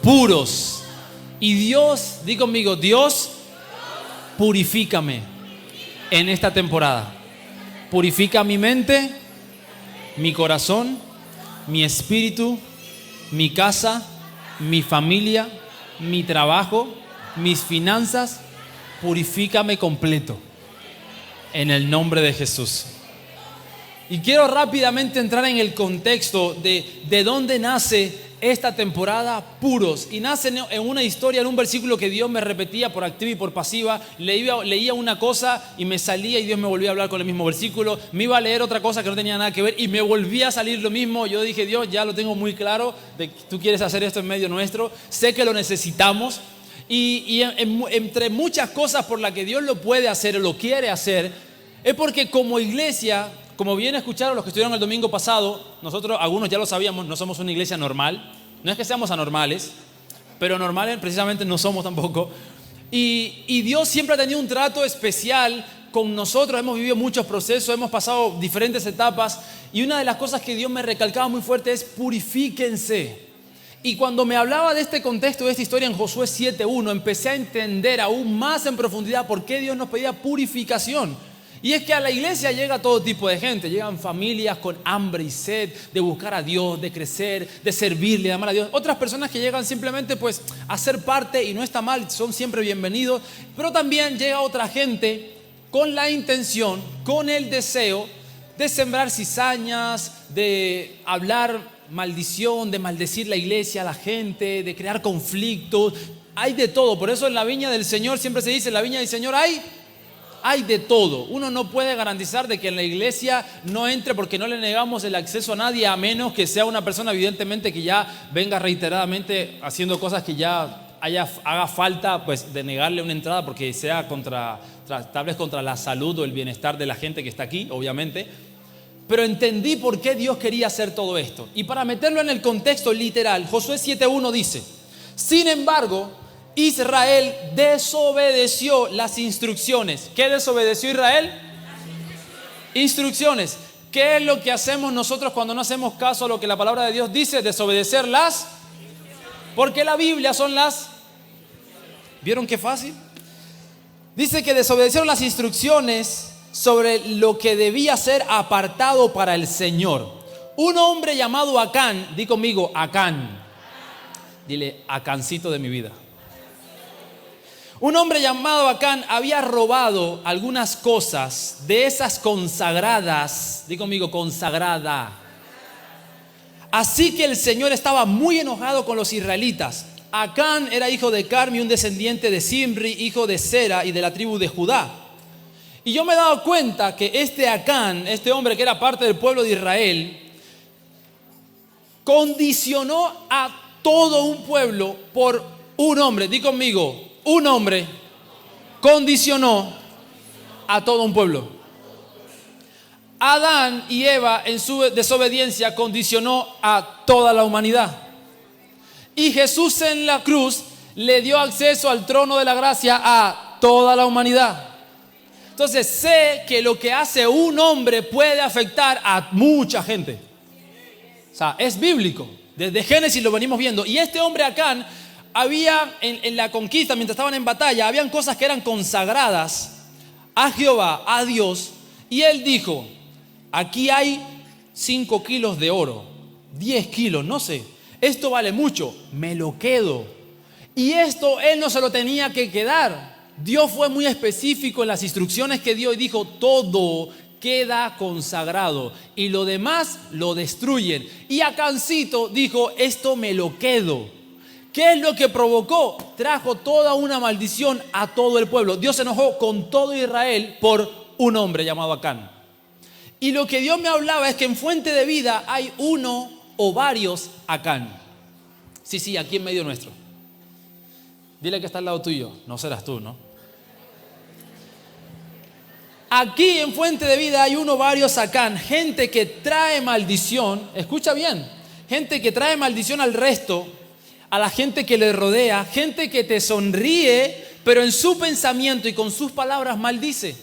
puros. Y Dios, di conmigo, Dios, purifícame en esta temporada. Purifica mi mente, mi corazón, mi espíritu, mi casa, mi familia, mi trabajo, mis finanzas. Purifícame completo en el nombre de Jesús. Y quiero rápidamente entrar en el contexto de dónde nace esta temporada puros. Y nace en una historia, en un versículo que Dios me repetía por activa y por pasiva. Leía una cosa y me salía y Dios me volvía a hablar con el mismo versículo. Me iba a leer otra cosa que no tenía nada que ver y me volvía a salir lo mismo. Yo dije, Dios, ya lo tengo muy claro, de que tú quieres hacer esto en medio nuestro. Sé que lo necesitamos. Y entre muchas cosas por las que Dios lo puede hacer o lo quiere hacer, es porque como iglesia, como bien escucharon los que estuvieron el domingo pasado, nosotros, algunos ya lo sabíamos, no somos una iglesia normal. No es que seamos anormales, pero normales precisamente no somos tampoco. Y Dios siempre ha tenido un trato especial con nosotros. Hemos vivido muchos procesos, hemos pasado diferentes etapas. Y una de las cosas que Dios me recalcaba muy fuerte es purifíquense. Y cuando me hablaba de este contexto, de esta historia en Josué 7:1, empecé a entender aún más en profundidad por qué Dios nos pedía purificación. Y es que a la iglesia llega todo tipo de gente. Llegan familias con hambre y sed de buscar a Dios, de crecer, de servirle, de amar a Dios. Otras personas que llegan simplemente pues a ser parte, y no está mal, son siempre bienvenidos. Pero también llega otra gente con la intención, con el deseo de sembrar cizañas, de hablar maldición, de maldecir la iglesia, a la gente, de crear conflictos. Hay de todo. Por eso en la viña del Señor siempre se dice, en la viña del Señor hay de todo. Uno no puede garantizar de que en la iglesia no entre, porque no le negamos el acceso a nadie, a menos que sea una persona evidentemente que ya venga reiteradamente haciendo cosas que ya haga falta pues de negarle una entrada porque sea tal vez contra la salud o el bienestar de la gente que está aquí, obviamente. Pero entendí por qué Dios quería hacer todo esto. Y para meterlo en el contexto literal, Josué 7:1 dice: sin embargo, Israel desobedeció las instrucciones. ¿Qué desobedeció Israel? Instrucciones. ¿Qué es lo que hacemos nosotros cuando no hacemos caso a lo que la palabra de Dios dice? Desobedecer las. Porque la Biblia son las. ¿Vieron qué fácil? Dice que desobedecieron las instrucciones sobre lo que debía ser apartado para el Señor. Un hombre llamado Acán, di conmigo, Acán. Dile, Acancito de mi vida. Un hombre llamado Acán había robado algunas cosas de esas consagradas. Di conmigo, consagrada. Así que el Señor estaba muy enojado con los israelitas. Acán era hijo de Carmi, un descendiente de Zimri, hijo de Sera y de la tribu de Judá. Y yo me he dado cuenta que este Acán, este hombre que era parte del pueblo de Israel, condicionó a todo un pueblo por un hombre. Di conmigo, un hombre condicionó a todo un pueblo. Adán y Eva en su desobediencia condicionó a toda la humanidad. Y Jesús en la cruz le dio acceso al trono de la gracia a toda la humanidad. Entonces sé que lo que hace un hombre puede afectar a mucha gente. O sea, es bíblico. Desde Génesis lo venimos viendo. Y este hombre Acán había en la conquista, mientras estaban en batalla, habían cosas que eran consagradas a Jehová, a Dios. Y él dijo, aquí hay 5 kilos de oro, 10 kilos, no sé. Esto vale mucho, me lo quedo. Y esto él no se lo tenía que quedar. Dios fue muy específico en las instrucciones que dio y dijo, todo queda consagrado y lo demás lo destruyen. Y Acancito dijo, esto me lo quedo. ¿Qué es lo que provocó? Trajo toda una maldición a todo el pueblo. Dios se enojó con todo Israel por un hombre llamado Acán. Y lo que Dios me hablaba es que en Fuente de Vida hay uno o varios Acán. Sí, aquí en medio nuestro. Dile que está al lado tuyo. No serás tú, ¿no? Aquí en Fuente de Vida hay uno o varios Acán. Gente que trae maldición. Escucha bien. Gente que trae maldición al resto. A la gente que le rodea. Gente que te sonríe, pero en su pensamiento y con sus palabras maldice.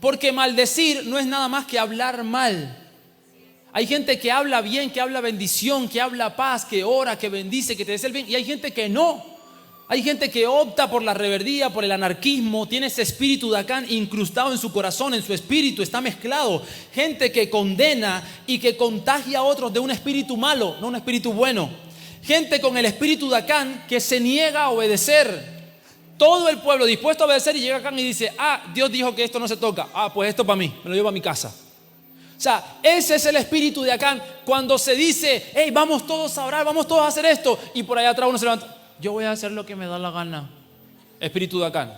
Porque maldecir no es nada más que hablar mal. Hay gente que habla bien, que habla bendición, que habla paz, que ora, que bendice, que te desea el bien. Y hay gente que no. Hay gente que opta por la rebeldía, por el anarquismo, tiene ese espíritu de Acán incrustado en su corazón, en su espíritu, está mezclado. Gente que condena y que contagia a otros de un espíritu malo, no un espíritu bueno. Gente con el espíritu de Acán que se niega a obedecer. Todo el pueblo dispuesto a obedecer y llega Acán y dice, Dios dijo que esto no se toca. Pues esto para mí, me lo llevo a mi casa. O sea, ese es el espíritu de Acán. Cuando se dice, hey, vamos todos a orar, vamos todos a hacer esto. Y por allá atrás uno se levanta. Yo voy a hacer lo que me da la gana. Espíritu de Acán.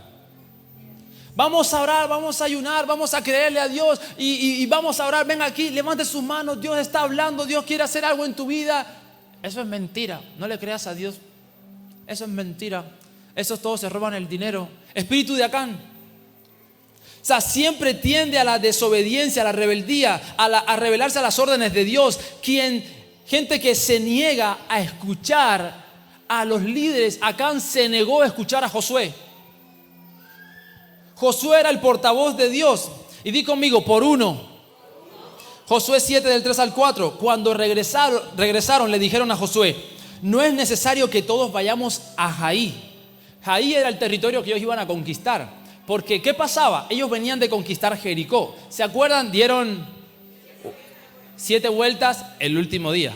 Vamos a orar, vamos a ayunar, vamos a creerle a Dios y vamos a orar. Ven aquí, levante sus manos. Dios está hablando, Dios quiere hacer algo en tu vida. Eso es mentira. No le creas a Dios. Eso es mentira. Esos todos se roban el dinero. Espíritu de Acán. O sea, siempre tiende a la desobediencia, a la rebeldía, a rebelarse a las órdenes de Dios. Gente que se niega a escuchar a los líderes. Acán se negó a escuchar a Josué. Josué era el portavoz de Dios. Y di conmigo, por uno. Josué 7 del 3 al 4. Cuando regresaron le dijeron a Josué, no es necesario que todos vayamos a Jaí. Jaí era el territorio que ellos iban a conquistar. Porque ¿qué pasaba? Ellos venían de conquistar Jericó. ¿Se acuerdan? Dieron 7 vueltas el último día.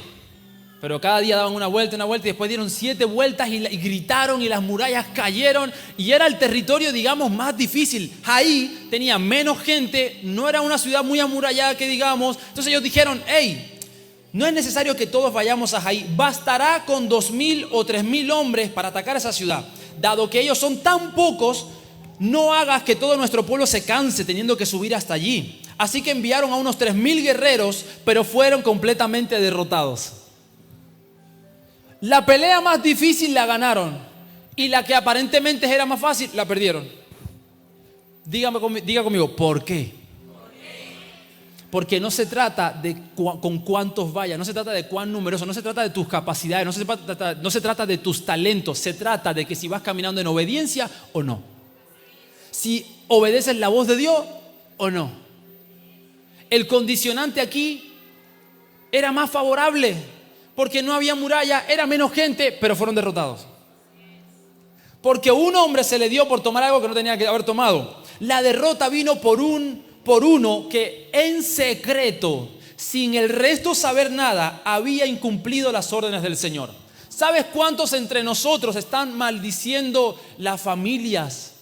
Pero cada día daban una vuelta y después dieron 7 vueltas y gritaron y las murallas cayeron y era el territorio, digamos, más difícil. Jaí tenía menos gente, no era una ciudad muy amurallada que digamos. Entonces ellos dijeron, hey, no es necesario que todos vayamos a Jaí, bastará con 2,000 o 3,000 hombres para atacar esa ciudad. Dado que ellos son tan pocos, no hagas que todo nuestro pueblo se canse teniendo que subir hasta allí. Así que enviaron a unos 3,000 guerreros, pero fueron completamente derrotados. La pelea más difícil la ganaron y la que aparentemente era más fácil la perdieron. Diga conmigo, ¿por qué? Porque no se trata de con cuántos vayan, no se trata de cuán numeroso, no se trata de tus capacidades, no se trata de tus talentos, se trata de que si vas caminando en obediencia o no. Si obedeces la voz de Dios o no. El condicionante aquí era más favorable. Porque no había muralla, era menos gente, pero fueron derrotados. Porque un hombre se le dio por tomar algo que no tenía que haber tomado. La derrota vino por uno que en secreto, sin el resto saber nada, había incumplido las órdenes del Señor. ¿Sabes cuántos entre nosotros están maldiciendo las familias?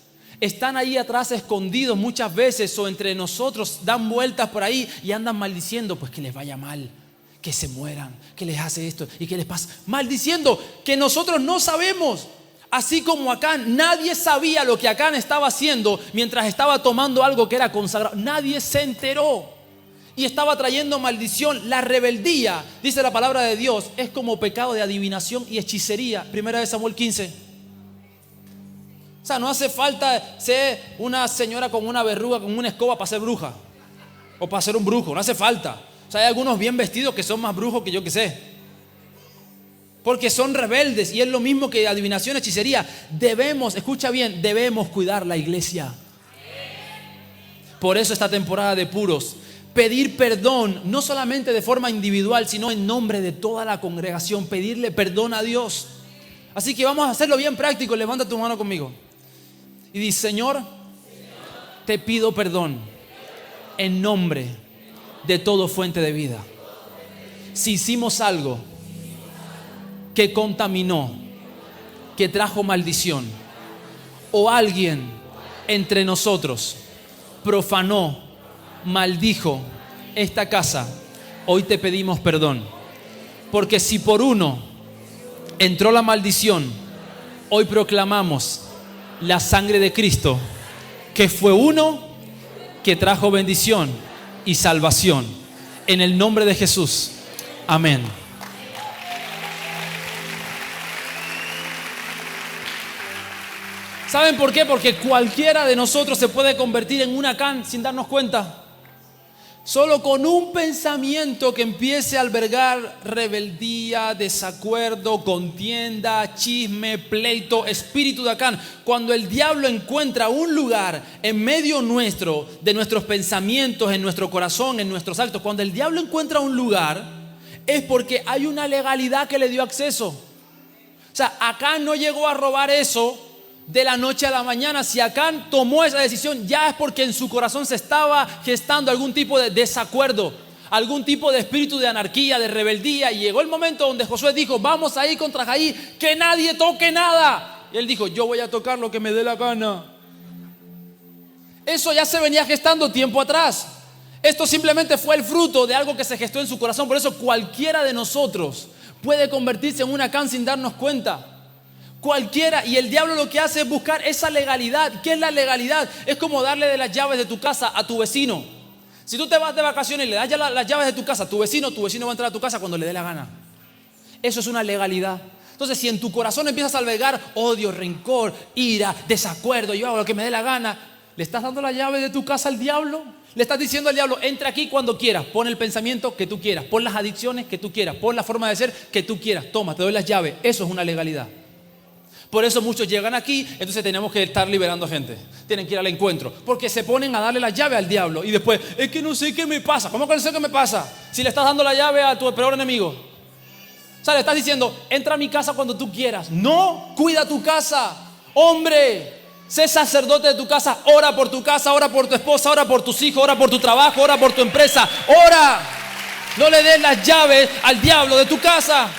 Están ahí atrás escondidos muchas veces o entre nosotros dan vueltas por ahí y andan maldiciendo, pues que les vaya mal. Que se mueran, que les hace esto y que les pasa, maldiciendo que nosotros no sabemos. Así como Acán, nadie sabía lo que Acán estaba haciendo mientras estaba tomando algo que era consagrado. Nadie se enteró y estaba trayendo maldición. La rebeldía, dice la palabra de Dios, es como pecado de adivinación y hechicería. 1 Samuel 15. O sea, no hace falta ser una señora con una verruga, con una escoba para ser bruja o para ser un brujo, no hace falta. O sea, hay algunos bien vestidos que son más brujos que yo que sé. Porque son rebeldes y es lo mismo que adivinación, hechicería. Escucha bien, debemos cuidar la iglesia. Por eso esta temporada de puros. Pedir perdón, no solamente de forma individual, sino en nombre de toda la congregación. Pedirle perdón a Dios. Así que vamos a hacerlo bien práctico. Levanta tu mano conmigo. Y dice, Señor, te pido perdón en nombre de todo fuente de vida. Si hicimos algo que contaminó, que trajo maldición, o alguien entre nosotros profanó, maldijo esta casa, hoy te pedimos perdón. Porque si por uno entró la maldición, hoy proclamamos la sangre de Cristo, que fue uno que trajo bendición y salvación. En el nombre de Jesús. Amén. ¿Saben por qué? Porque cualquiera de nosotros se puede convertir en un Acán sin darnos cuenta. Solo con un pensamiento que empiece a albergar rebeldía, desacuerdo, contienda, chisme, pleito, espíritu de Acán. Cuando el diablo encuentra un lugar en medio nuestro, de nuestros pensamientos, en nuestro corazón, en nuestros actos, cuando el diablo encuentra un lugar, es porque hay una legalidad que le dio acceso. O sea, Acán no llegó a robar eso de la noche a la mañana. Si Acán tomó esa decisión, ya es porque en su corazón se estaba gestando algún tipo de desacuerdo, algún tipo de espíritu de anarquía, de rebeldía. Y llegó el momento donde Josué dijo: vamos a ir contra Jair, que nadie toque nada. Y él dijo: yo voy a tocar lo que me dé la gana. Eso ya se venía gestando tiempo atrás. Esto simplemente fue el fruto de algo que se gestó en su corazón. Por eso cualquiera de nosotros puede convertirse en un Acán sin darnos cuenta. Cualquiera. Y el diablo lo que hace es buscar esa legalidad. ¿Qué es la legalidad? Es como darle de las llaves de tu casa a tu vecino. Si tú te vas de vacaciones y le das ya las llaves de tu casa a tu vecino va a entrar a tu casa cuando le dé la gana. Eso es una legalidad. Entonces, si en tu corazón empiezas a albergar odio, rencor, ira, desacuerdo, yo hago lo que me dé la gana, ¿le estás dando la llave de tu casa al diablo? Le estás diciendo al diablo: entra aquí cuando quieras, pon el pensamiento que tú quieras, pon las adicciones que tú quieras, pon la forma de ser que tú quieras, toma, te doy las llaves. Eso es una legalidad. Por eso muchos llegan aquí, entonces tenemos que estar liberando gente. Tienen que ir al encuentro, porque se ponen a darle la llave al diablo. Y después, es que no sé qué me pasa. ¿Cómo que no sé qué me pasa? Si le estás dando la llave a tu peor enemigo. O sea, le estás diciendo: entra a mi casa cuando tú quieras. No, cuida tu casa. Hombre, sé sacerdote de tu casa. Ora por tu casa, ora por tu esposa, ora por tus hijos, ora por tu trabajo, ora por tu empresa. Ora. No le des las llaves al diablo de tu casa.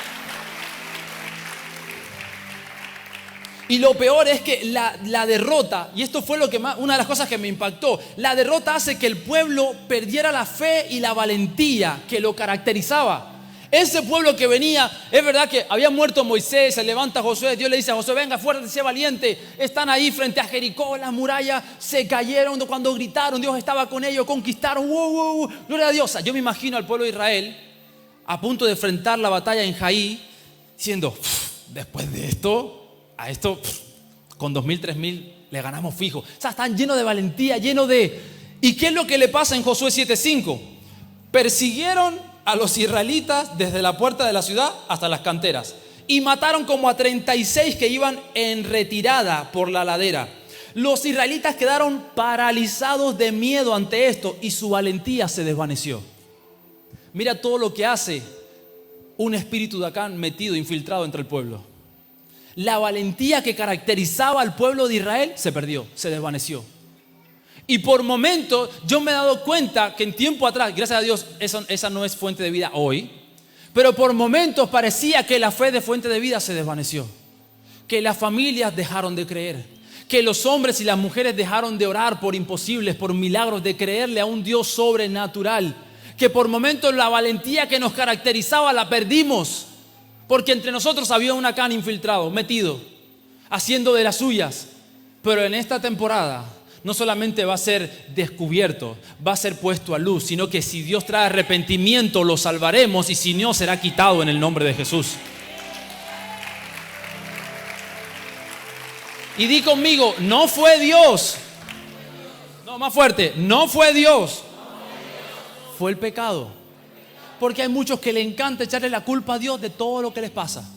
Y lo peor es que la derrota, y esto fue una de las cosas que me impactó, la derrota hace que el pueblo perdiera la fe y la valentía que lo caracterizaba. Ese pueblo que venía, es verdad que había muerto Moisés, se levanta Josué, Dios le dice a Josué: venga, fuerte, sea valiente. Están ahí frente a Jericó, las murallas se cayeron cuando gritaron, Dios estaba con ellos, conquistaron, gloria a Dios. Yo me imagino al pueblo de Israel a punto de enfrentar la batalla en Jaí, diciendo: después de esto, a esto, con 2,000, 3,000 le ganamos fijo. O sea, están llenos de valentía, llenos de... ¿Y qué es lo que le pasa en Josué 7:5? Persiguieron a los israelitas desde la puerta de la ciudad hasta las canteras y mataron como a 36 que iban en retirada por la ladera. Los israelitas quedaron paralizados de miedo ante esto y su valentía se desvaneció. Mira todo lo que hace un espíritu de Acán metido, infiltrado entre el pueblo. La valentía que caracterizaba al pueblo de Israel se perdió, se desvaneció. Y por momentos yo me he dado cuenta que en tiempo atrás, gracias a Dios, esa no es fuente de vida hoy, pero por momentos parecía que la fe de fuente de vida se desvaneció, que las familias dejaron de creer, que los hombres y las mujeres dejaron de orar por imposibles, por milagros, de creerle a un Dios sobrenatural, que por momentos la valentía que nos caracterizaba la perdimos. Porque entre nosotros había un Acán infiltrado, metido, haciendo de las suyas. Pero en esta temporada no solamente va a ser descubierto, va a ser puesto a luz, sino que si Dios trae arrepentimiento lo salvaremos, y si no, será quitado en el nombre de Jesús. Y di conmigo: no fue Dios. No, más fuerte: no fue Dios. Fue el pecado. Porque hay muchos que le encanta echarle la culpa a Dios de todo lo que les pasa.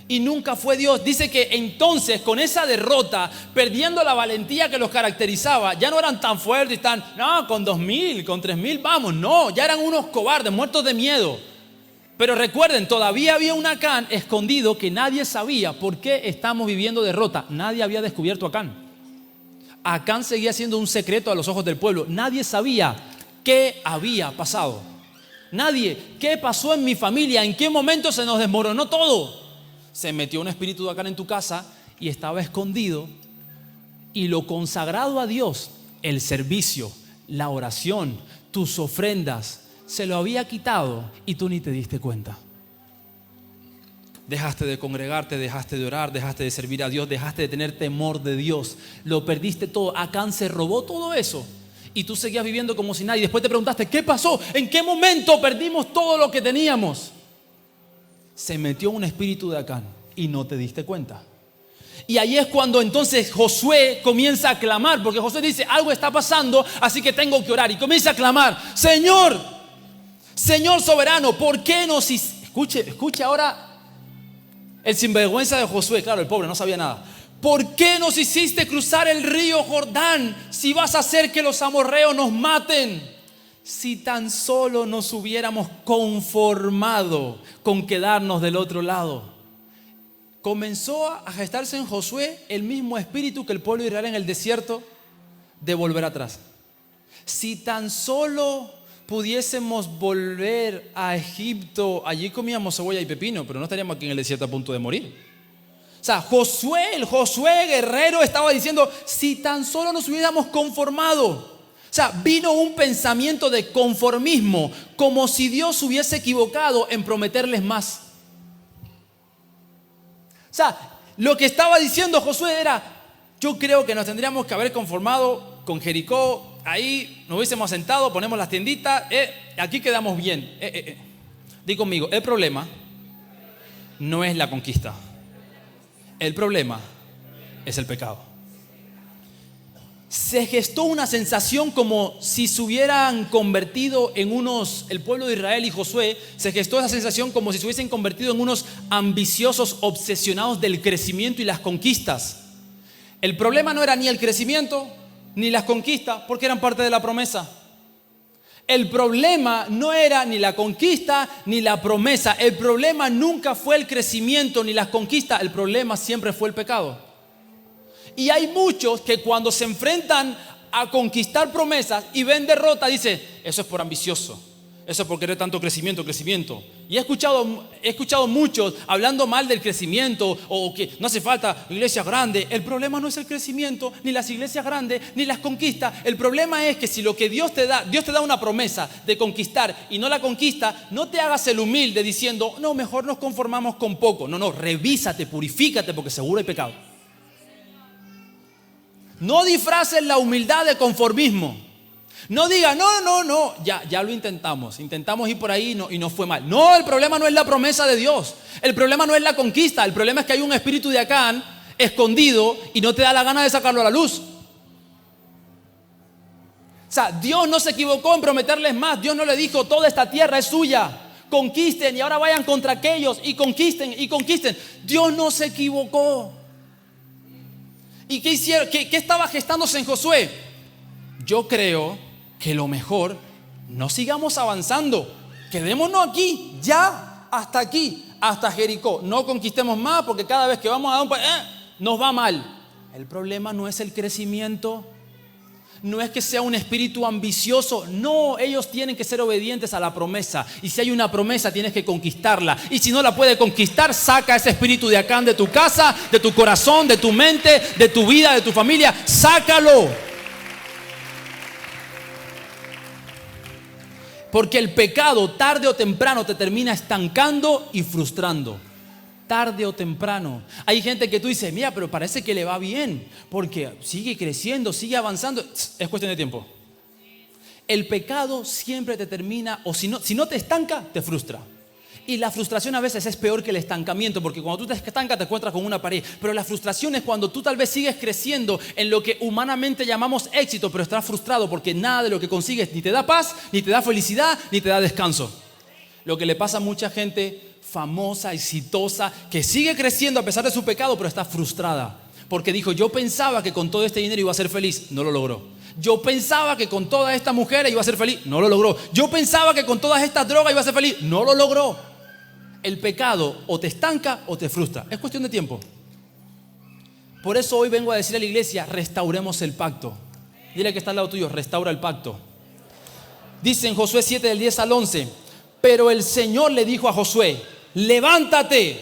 Y nunca fue Dios. Dice que entonces, con esa derrota, perdiendo la valentía que los caracterizaba, ya no eran tan fuertes, no, con 2,000, con 3,000, vamos, no, ya eran unos cobardes, muertos de miedo. Pero recuerden, todavía había un Acán escondido que nadie sabía por qué estamos viviendo derrota. Nadie había descubierto a Acán. Acán seguía siendo un secreto a los ojos del pueblo. Nadie sabía qué había pasado. Nadie. ¿Qué pasó en mi familia? ¿En qué momento se nos desmoronó todo? Se metió un espíritu de Acán en tu casa y estaba escondido, y lo consagrado a Dios, el servicio, la oración, tus ofrendas, se lo había quitado y tú ni te diste cuenta. Dejaste de congregarte, dejaste de orar, dejaste de servir a Dios, dejaste de tener temor de Dios. Lo perdiste todo. Acán se robó todo eso. Y tú seguías viviendo como si nada. Y después te preguntaste: ¿qué pasó? ¿En qué momento perdimos todo lo que teníamos? Se metió un espíritu de Acán y no te diste cuenta. Y ahí es cuando entonces Josué comienza a clamar, porque Josué dice, algo está pasando, así que tengo que orar. Y comienza a clamar, Señor, Señor soberano, ¿por qué nos... Escuche ahora el sinvergüenza de Josué, claro, el pobre no sabía nada. ¿Por qué nos hiciste cruzar el río Jordán si vas a hacer que los amorreos nos maten? Si tan solo nos hubiéramos conformado con quedarnos del otro lado. Comenzó a gestarse en Josué el mismo espíritu que el pueblo de Israel en el desierto de volver atrás. Si tan solo pudiésemos volver a Egipto, allí comíamos cebolla y pepino, pero no estaríamos aquí en el desierto a punto de morir. O sea, el Josué guerrero estaba diciendo, si tan solo nos hubiéramos conformado. O sea, vino un pensamiento de conformismo, como si Dios hubiese equivocado en prometerles más. O sea, lo que estaba diciendo Josué era, yo creo que nos tendríamos que haber conformado con Jericó, ahí nos hubiésemos sentado, ponemos las tienditas, aquí quedamos bien. Di conmigo, el problema no es la conquista. El problema es el pecado. Se gestó una sensación como si se hubieran convertido en el pueblo de Israel y Josué, se gestó esa sensación como si se hubiesen convertido en unos ambiciosos obsesionados del crecimiento y las conquistas. El problema no era ni el crecimiento ni las conquistas, porque eran parte de la promesa. El problema no era ni la conquista ni la promesa. El problema nunca fue el crecimiento ni las conquistas. El problema siempre fue el pecado. Y hay muchos que cuando se enfrentan a conquistar promesas y ven derrota, dicen, eso es por ambicioso. Eso es por querer tanto crecimiento. Y he escuchado muchos hablando mal del crecimiento o que no hace falta iglesias grandes. El problema no es el crecimiento, ni las iglesias grandes, ni las conquistas. El problema es que si lo que Dios te da una promesa de conquistar y no la conquista, no te hagas el humilde diciendo, no, mejor nos conformamos con poco. No, revísate, purifícate porque seguro hay pecado. No disfraces la humildad de conformismo. No diga, no, ya lo intentamos ir por ahí y no fue mal. No, el problema no es la promesa de Dios. El problema no es la conquista. El problema es que hay un espíritu de Acán escondido y no te da la gana de sacarlo a la luz. O sea, Dios no se equivocó en prometerles más. Dios no le dijo, toda esta tierra es suya. Conquisten y ahora vayan contra aquellos y conquisten. Dios no se equivocó. ¿Y qué hicieron? ¿Qué estaba gestándose en Josué? Yo creo que lo mejor, no sigamos avanzando, quedémonos aquí, ya, hasta aquí, hasta Jericó. No conquistemos más porque cada vez que vamos a dar un país, nos va mal. El problema no es el crecimiento, no es que sea un espíritu ambicioso, no, ellos tienen que ser obedientes a la promesa. Y si hay una promesa, tienes que conquistarla. Y si no la puedes conquistar, saca ese espíritu de Acán de tu casa, de tu corazón, de tu mente, de tu vida, de tu familia, sácalo. Porque el pecado tarde o temprano te termina estancando y frustrando. Tarde o temprano. Hay gente que tú dices, mira, pero parece que le va bien. Porque sigue creciendo, sigue avanzando. Es cuestión de tiempo. El pecado siempre te termina, o si no te estanca, te frustra. Y la frustración a veces es peor que el estancamiento, porque cuando tú te estancas te encuentras con una pared. Pero la frustración es cuando tú tal vez sigues creciendo en lo que humanamente llamamos éxito, pero estás frustrado porque nada de lo que consigues ni te da paz, ni te da felicidad, ni te da descanso. Lo que le pasa a mucha gente famosa, exitosa, que sigue creciendo a pesar de su pecado, pero está frustrada. Porque dijo, yo pensaba que con todo este dinero iba a ser feliz, no lo logró. Yo pensaba que con todas estas mujeres iba a ser feliz, no lo logró. Yo pensaba que con todas estas drogas iba a ser feliz, no lo logró. El pecado o te estanca o te frustra. Es cuestión de tiempo. Por eso hoy vengo a decir a la iglesia, restauremos el pacto. Dile que está al lado tuyo, restaura el pacto. Dice en Josué 7 del 10 al 11, pero el Señor le dijo a Josué, levántate.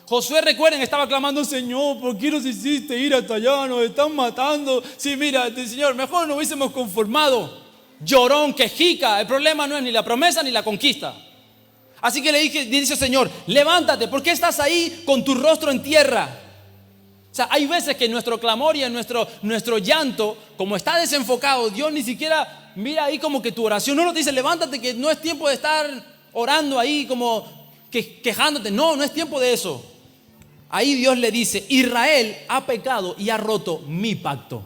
Josué, recuerden, estaba clamando, Señor, ¿por qué nos hiciste ir hasta allá? Nos están matando. Sí, mira, Señor, mejor nos hubiésemos conformado. Llorón, quejica. El problema no es ni la promesa ni la conquista. Así que dice el Señor, levántate, ¿por qué estás ahí con tu rostro en tierra? O sea, hay veces que en nuestro clamor y en nuestro llanto, como está desenfocado, Dios ni siquiera mira ahí como que tu oración. No nos dice, levántate, que no es tiempo de estar orando ahí como quejándote. No es tiempo de eso. Ahí Dios le dice, Israel ha pecado y ha roto mi pacto.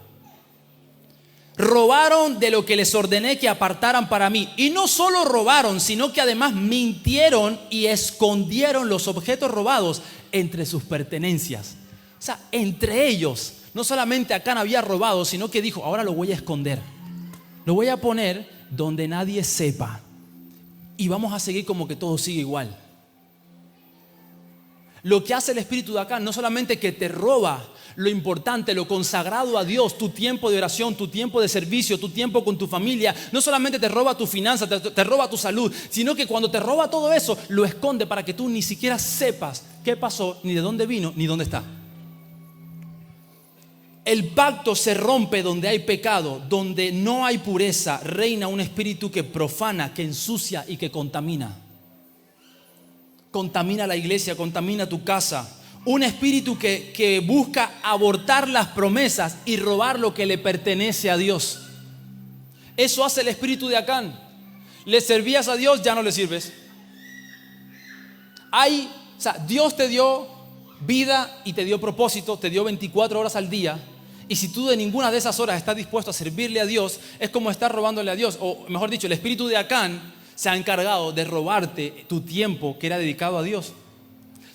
Robaron de lo que les ordené que apartaran para mí. Y no solo robaron, sino que además mintieron y escondieron los objetos robados entre sus pertenencias. O sea, entre ellos, no solamente Acán había robado, sino que dijo, ahora lo voy a esconder. Lo voy a poner donde nadie sepa. Y vamos a seguir como que todo sigue igual. Lo que hace el espíritu de Acán no solamente que te roba lo importante, lo consagrado a Dios, tu tiempo de oración, tu tiempo de servicio, tu tiempo con tu familia, no solamente te roba tu finanza, te roba tu salud, sino que cuando te roba todo eso, lo esconde para que tú ni siquiera sepas qué pasó, ni de dónde vino, ni dónde está. El pacto se rompe donde hay pecado, donde no hay pureza, reina un espíritu que profana, que ensucia y que contamina. Contamina la iglesia, contamina tu casa. Un espíritu que busca abortar las promesas y robar lo que le pertenece a Dios. Eso hace el espíritu de Acán. Le servías a Dios, ya no le sirves. Dios te dio vida y te dio propósito, te dio 24 horas al día. Y si tú de ninguna de esas horas estás dispuesto a servirle a Dios, es como estar robándole a Dios. O mejor dicho, el espíritu de Acán se ha encargado de robarte tu tiempo que era dedicado a Dios.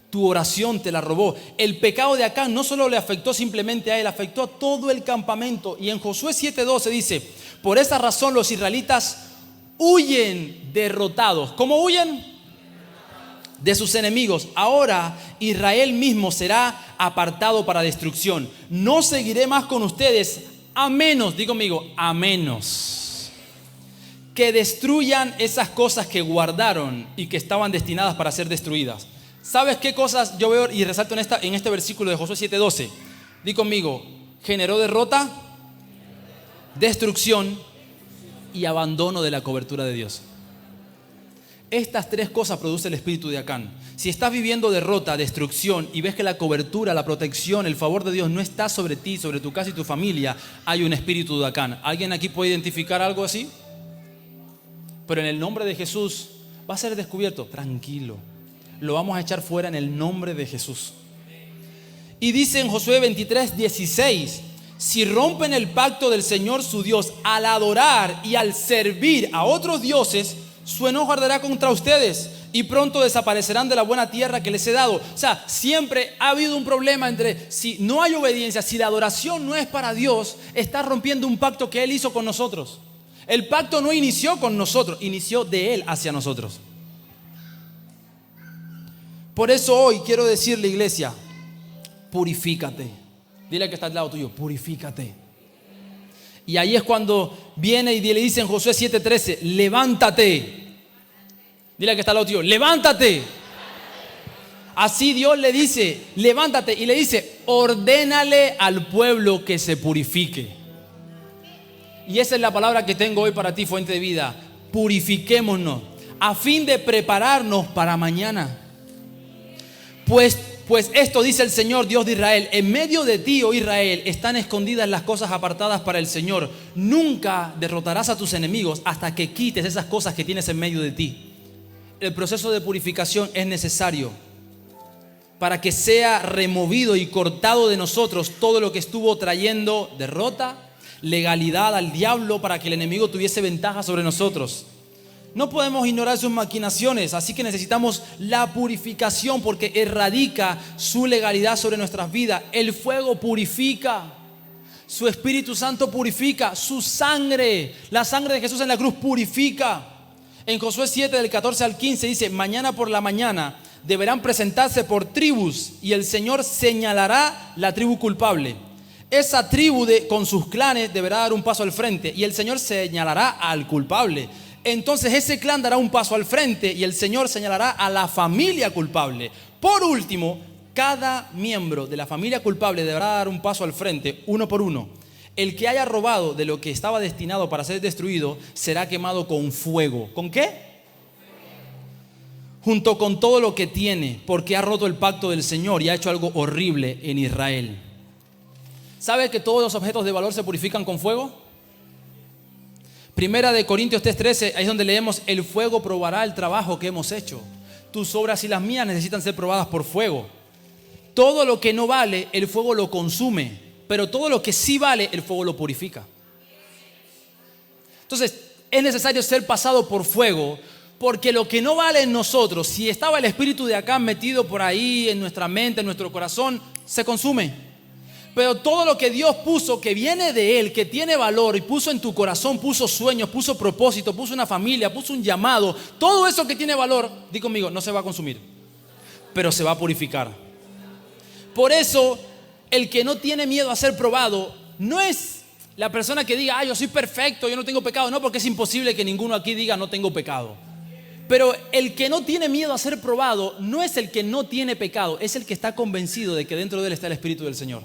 Tu oración te la robó. El pecado de Acán no solo le afectó simplemente a él, afectó a todo el campamento. Y en Josué 7:12 dice, por esa razón los israelitas huyen derrotados. ¿Cómo huyen? De sus enemigos. Ahora Israel mismo será apartado para destrucción. No seguiré más con ustedes a menos, digo conmigo, a menos que destruyan esas cosas que guardaron y que estaban destinadas para ser destruidas. ¿Sabes qué cosas yo veo y resalto en este versículo de Josué 7:12? Di conmigo, generó derrota, destrucción y abandono de la cobertura de Dios. Estas tres cosas produce el espíritu de Acán. Si estás viviendo derrota, destrucción y ves que la cobertura, la protección, el favor de Dios no está sobre ti, sobre tu casa y tu familia, hay un espíritu de Acán. ¿Alguien aquí puede identificar algo así? Pero en el nombre de Jesús va a ser descubierto. Tranquilo. Lo vamos a echar fuera en el nombre de Jesús. Y dice en Josué 23:16, si rompen el pacto del Señor su Dios al adorar y al servir a otros dioses, su enojo arderá contra ustedes y pronto desaparecerán de la buena tierra que les he dado. O sea, siempre ha habido un problema entre si no hay obediencia, si la adoración no es para Dios, está rompiendo un pacto que Él hizo con nosotros. El pacto no inició con nosotros, inició de Él hacia nosotros. Por eso hoy quiero decirle, iglesia, purifícate. Dile al que está al lado tuyo, purifícate. Y ahí es cuando viene y le dice en Josué 7:13, levántate. Dile al que está al lado tuyo, levántate. Así Dios le dice, levántate. Y le dice, ordénale al pueblo que se purifique. Y esa es la palabra que tengo hoy para ti, fuente de vida. Purifiquémonos a fin de prepararnos para mañana. Pues esto dice el Señor Dios de Israel, en medio de ti, oh Israel, están escondidas las cosas apartadas para el Señor. Nunca derrotarás a tus enemigos hasta que quites esas cosas que tienes en medio de ti. El proceso de purificación es necesario para que sea removido y cortado de nosotros todo lo que estuvo trayendo derrota, legalidad al diablo, para que el enemigo tuviese ventaja sobre nosotros. No podemos ignorar sus maquinaciones, así que necesitamos la purificación porque erradica su legalidad sobre nuestras vidas. El fuego purifica, su Espíritu Santo purifica, su sangre, la sangre de Jesús en la cruz purifica. En Josué 7 del 14 al 15 dice, mañana por la mañana deberán presentarse por tribus y el Señor señalará la tribu culpable. Esa tribu con sus clanes deberá dar un paso al frente y el Señor señalará al culpable. Entonces ese clan dará un paso al frente y el Señor señalará a la familia culpable. Por último, cada miembro de la familia culpable deberá dar un paso al frente, uno por uno. El que haya robado de lo que estaba destinado para ser destruido será quemado con fuego. ¿Con qué? Junto con todo lo que tiene, porque ha roto el pacto del Señor y ha hecho algo horrible en Israel. ¿Sabe que todos los objetos de valor se purifican con fuego? Primera de Corintios 3:13, ahí es donde leemos, el fuego probará el trabajo que hemos hecho. Tus obras y las mías necesitan ser probadas por fuego. Todo lo que no vale, el fuego lo consume, pero todo lo que sí vale, el fuego lo purifica. Entonces, es necesario ser pasado por fuego, porque lo que no vale en nosotros, si estaba el espíritu de acá metido por ahí en nuestra mente, en nuestro corazón, se consume. Pero todo lo que Dios puso, que viene de Él, que tiene valor y puso en tu corazón, puso sueños, puso propósito, puso una familia, puso un llamado, todo eso que tiene valor, di conmigo, no se va a consumir, pero se va a purificar. Por eso, el que no tiene miedo a ser probado no es la persona que diga, yo soy perfecto, yo no tengo pecado. No, porque es imposible que ninguno aquí diga, no tengo pecado. Pero el que no tiene miedo a ser probado no es el que no tiene pecado, es el que está convencido de que dentro de él está el Espíritu del Señor.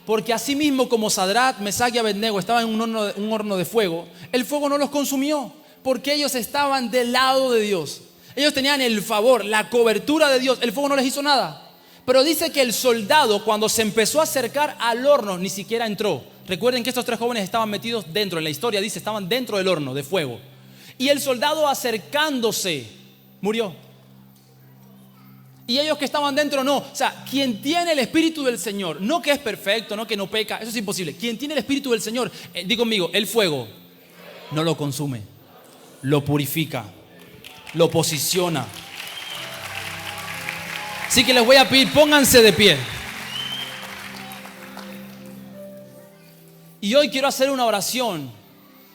Porque así mismo como Sadrach, Mesach y Abednego estaban en un horno de fuego, el fuego no los consumió, porque ellos estaban del lado de Dios. Ellos tenían el favor, la cobertura de Dios, el fuego no les hizo nada. Pero dice que el soldado, cuando se empezó a acercar al horno, ni siquiera entró. Recuerden que estos 3 jóvenes estaban metidos dentro, en la historia dice, estaban dentro del horno de fuego. Y el soldado acercándose, murió. Y ellos que estaban dentro no. O sea, quien tiene el Espíritu del Señor, no que es perfecto, no que no peca, eso es imposible. Quien tiene el Espíritu del Señor, di conmigo, el fuego no lo consume, lo purifica, lo posiciona. Así que les voy a pedir, pónganse de pie. Y hoy quiero hacer una oración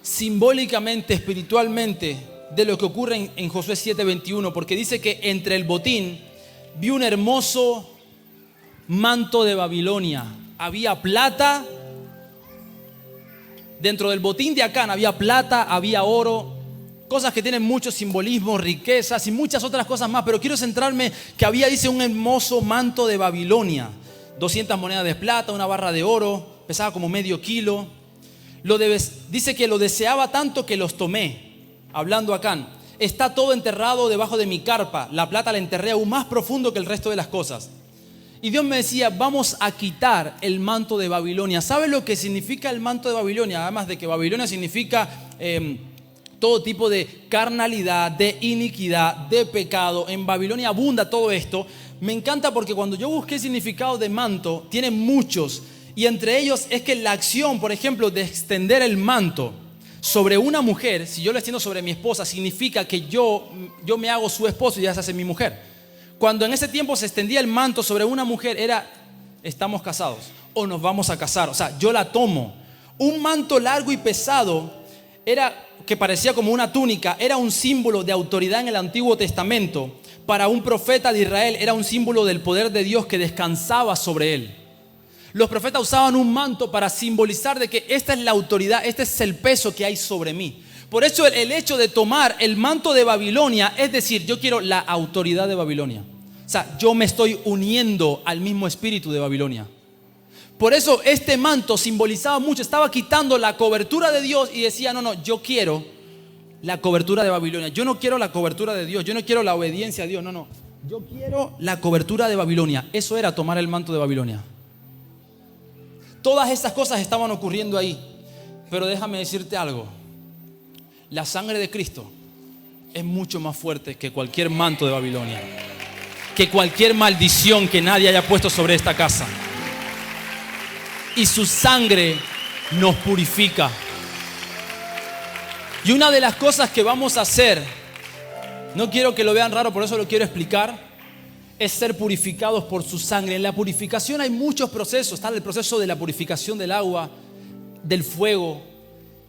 simbólicamente, espiritualmente, de lo que ocurre en Josué 7:21, porque dice que entre el botín vi un hermoso manto de Babilonia. Había plata, dentro del botín de Acán había plata, había oro, cosas que tienen mucho simbolismo, riquezas y muchas otras cosas más, pero quiero centrarme que había, dice, un hermoso manto de Babilonia, 200 monedas de plata, una barra de oro, pesaba como medio kilo. Dice que lo deseaba tanto que los tomé, hablando Acán. Está todo enterrado debajo de mi carpa, la plata la enterré aún más profundo que el resto de las cosas. Y Dios me decía, vamos a quitar el manto de Babilonia. ¿Sabe lo que significa el manto de Babilonia? Además de que Babilonia significa todo tipo de carnalidad, de iniquidad, de pecado. En Babilonia abunda todo esto. Me encanta porque cuando yo busqué el significado de manto, tiene muchos. Y entre ellos es que la acción, por ejemplo, de extender el manto sobre una mujer, si yo lo extiendo sobre mi esposa, significa que yo me hago su esposo y ella se hace mi mujer. Cuando en ese tiempo se extendía el manto sobre una mujer, era, estamos casados o nos vamos a casar. O sea, yo la tomo. Un manto largo y pesado era, que parecía como una túnica, era un símbolo de autoridad en el Antiguo Testamento. Para un profeta de Israel era un símbolo del poder de Dios que descansaba sobre él. Los profetas usaban un manto para simbolizar de que esta es la autoridad, este es el peso que hay sobre mí. Por eso el hecho de tomar el manto de Babilonia es decir, yo quiero la autoridad de Babilonia. O sea, yo me estoy uniendo al mismo espíritu de Babilonia. Por eso este manto simbolizaba mucho, estaba quitando la cobertura de Dios y decía, no, yo quiero la cobertura de Babilonia. Yo no quiero la cobertura de Dios, yo no quiero la obediencia a Dios, no. Yo quiero la cobertura de Babilonia. Eso era tomar el manto de Babilonia. Todas estas cosas estaban ocurriendo ahí. Pero déjame decirte algo. La sangre de Cristo es mucho más fuerte que cualquier manto de Babilonia, que cualquier maldición que nadie haya puesto sobre esta casa. Y su sangre nos purifica. Y una de las cosas que vamos a hacer, no quiero que lo vean raro, por eso lo quiero explicar, es ser purificados por su sangre. En la purificación hay muchos procesos. Está el proceso de la purificación del agua, del fuego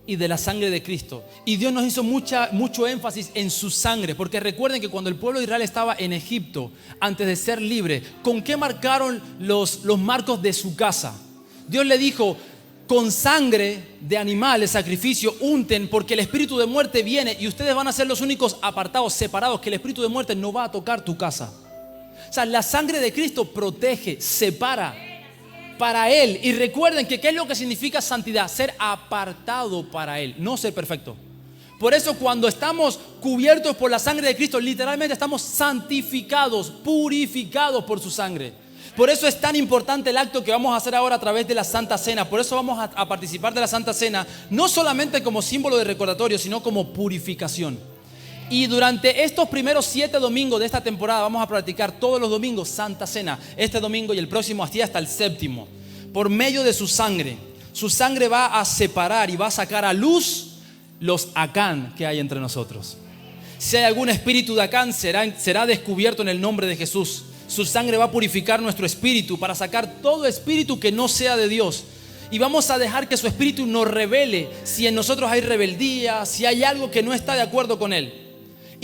y de la sangre de Cristo. Y Dios nos hizo mucho énfasis en su sangre, porque recuerden que cuando el pueblo de Israel estaba en Egipto, antes de ser libre, ¿con qué marcaron los marcos de su casa? Dios le dijo, con sangre de animal, de sacrificio, unten, porque el espíritu de muerte viene y ustedes van a ser los únicos apartados, separados, que el espíritu de muerte no va a tocar tu casa. O sea, la sangre de Cristo protege, separa para Él. Y recuerden que ¿qué es lo que significa santidad? Ser apartado para Él, no ser perfecto. Por eso cuando estamos cubiertos por la sangre de Cristo, literalmente estamos santificados, purificados por su sangre. Por eso es tan importante el acto que vamos a hacer ahora a través de la Santa Cena. Por eso vamos a participar de la Santa Cena, no solamente como símbolo de recordatorio, sino como purificación. Y durante estos primeros 7 domingos de esta temporada vamos a practicar todos los domingos Santa Cena. Este domingo y el próximo hasta el séptimo. Por medio de su sangre. Su sangre va a separar y va a sacar a luz los Acán que hay entre nosotros. Si hay algún espíritu de Acán, será descubierto en el nombre de Jesús. Su sangre va a purificar nuestro espíritu para sacar todo espíritu que no sea de Dios. Y vamos a dejar que su espíritu nos revele si en nosotros hay rebeldía, si hay algo que no está de acuerdo con Él.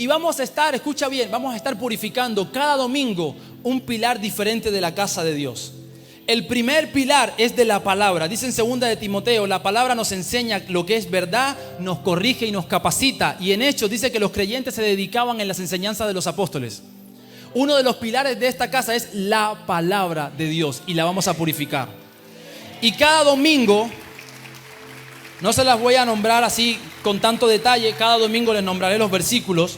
Y vamos a estar, escucha bien, vamos a estar purificando cada domingo un pilar diferente de la casa de Dios. El primer pilar es de la palabra. Dice en 2 de Timoteo, la palabra nos enseña lo que es verdad, nos corrige y nos capacita. Y en Hechos dice que los creyentes se dedicaban en las enseñanzas de los apóstoles. Uno de los pilares de esta casa es la palabra de Dios y la vamos a purificar. Y cada domingo, no se las voy a nombrar así con tanto detalle, cada domingo les nombraré los versículos.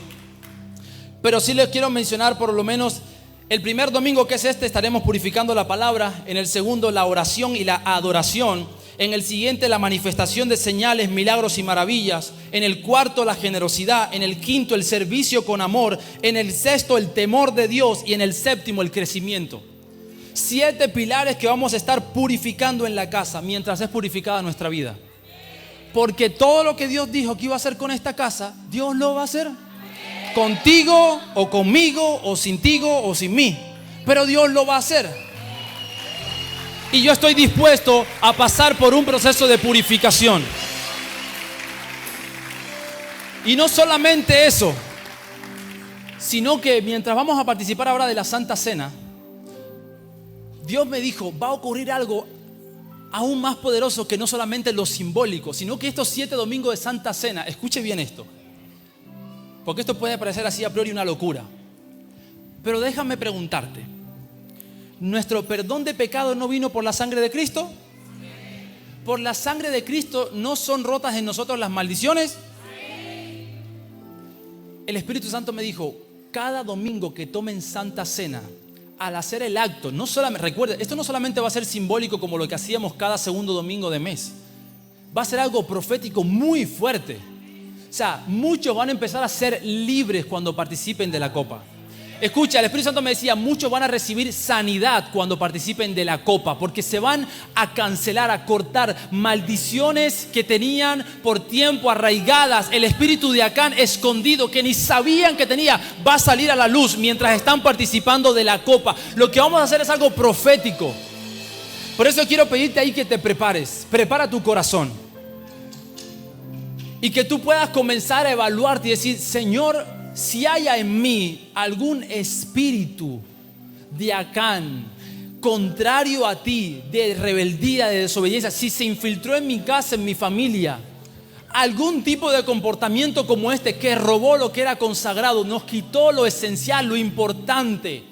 Pero sí les quiero mencionar por lo menos el primer domingo, que es estaremos purificando la palabra. En el segundo, la oración y la adoración. En el siguiente, la manifestación de señales, milagros y maravillas. En el cuarto, la generosidad. En el quinto, el servicio con amor. En el sexto, el temor de Dios. Y en el séptimo, el crecimiento. 7 pilares que vamos a estar purificando en la casa mientras es purificada nuestra vida. Porque todo lo que Dios dijo que iba a hacer con esta casa, Dios lo va a hacer. Contigo o conmigo o sin ti o sin mí, pero Dios lo va a hacer. Y yo estoy dispuesto a pasar por un proceso de purificación. Y no solamente eso, sino que mientras vamos a participar ahora de la Santa Cena, Dios me dijo, va a ocurrir algo aún más poderoso que no solamente lo simbólico, sino que estos 7 domingos de Santa Cena, escuche bien esto, porque esto puede parecer así a priori una locura, pero déjame preguntarte, ¿nuestro perdón de pecado no vino por la sangre de Cristo? ¿Por la sangre de Cristo no son rotas en nosotros las maldiciones? El Espíritu Santo me dijo, cada domingo que tomen Santa Cena, al hacer el acto, no solamente, recuerden, esto no solamente va a ser simbólico como lo que hacíamos cada segundo domingo de mes, va a ser algo profético muy fuerte. O sea, muchos van a empezar a ser libres cuando participen de la copa. Escucha, el Espíritu Santo me decía, muchos van a recibir sanidad cuando participen de la copa, porque se van a cancelar, a cortar maldiciones que tenían por tiempo arraigadas. El espíritu de Acán escondido que ni sabían que tenía va a salir a la luz mientras están participando de la copa. Lo que vamos a hacer es algo profético. Por eso quiero pedirte ahí que te prepares. Prepara tu corazón. Y que tú puedas comenzar a evaluarte y decir, Señor, si haya en mí algún espíritu de Acán, contrario a ti, de rebeldía, de desobediencia, si se infiltró en mi casa, en mi familia, algún tipo de comportamiento como este que robó lo que era consagrado, nos quitó lo esencial, lo importante,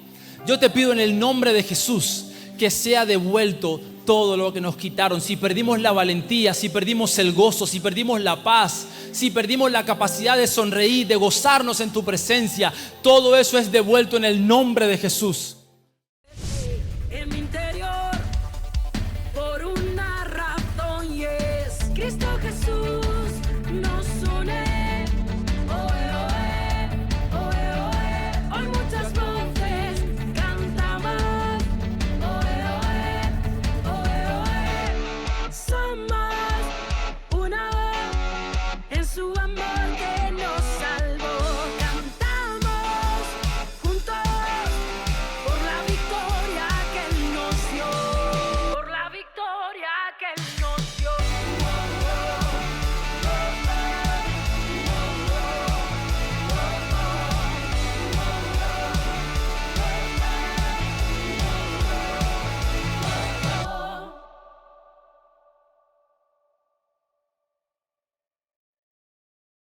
yo te pido en el nombre de Jesús que sea devuelto todo lo que nos quitaron. Si perdimos la valentía, si perdimos el gozo, si perdimos la paz, si perdimos la capacidad de sonreír, de gozarnos en tu presencia, todo eso es devuelto en el nombre de Jesús.